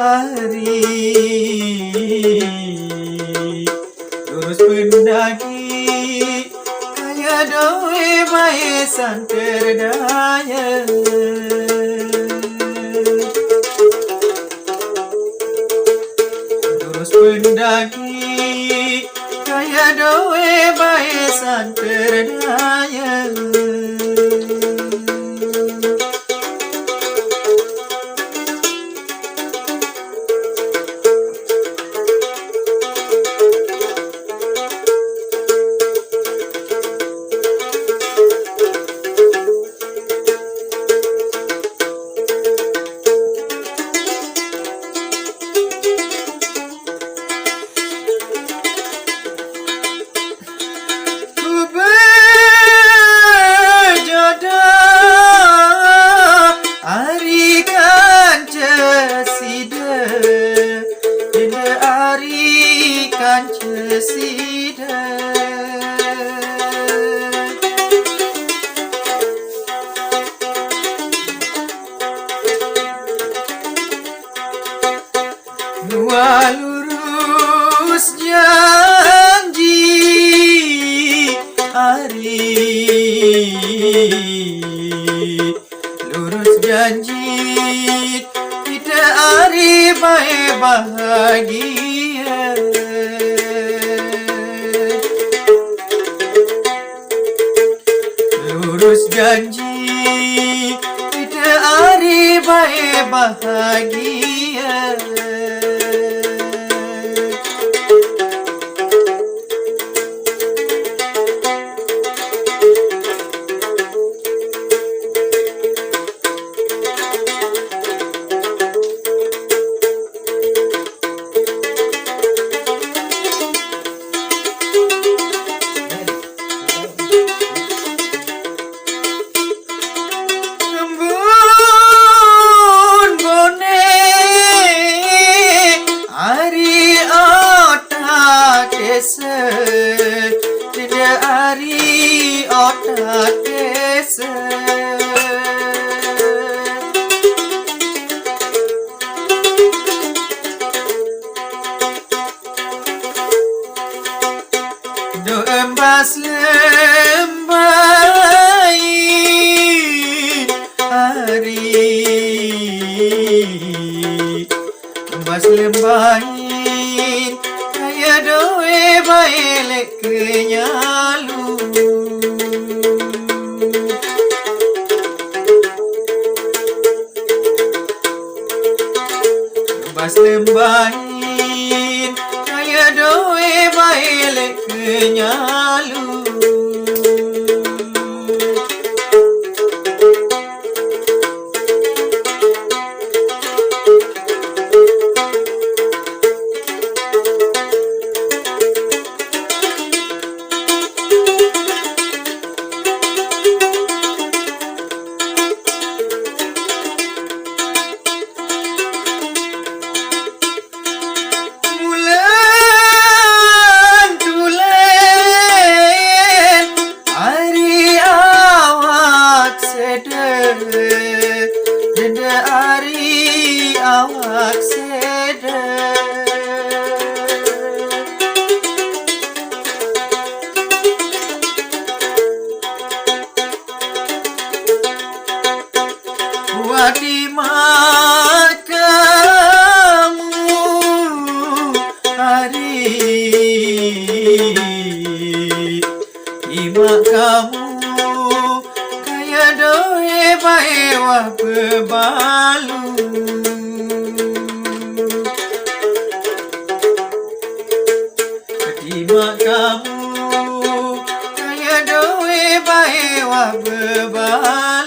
ari terus pendaki kaya doe bae santer daya terus pendaki kaya doe bae santer daya Dua lurus janji ari lurus janji kita ari bae bahagia lurus janji kita ari bae bahagia tidak ari otak desa do embas lembain ari embas lembain kaya doe bae kenyalu bas lembahin kaya doe bae kenyalu awak sedar buat di makamu hari di makamu kaya doe bae wah bebalu kamu kaya doe bae wah bebalu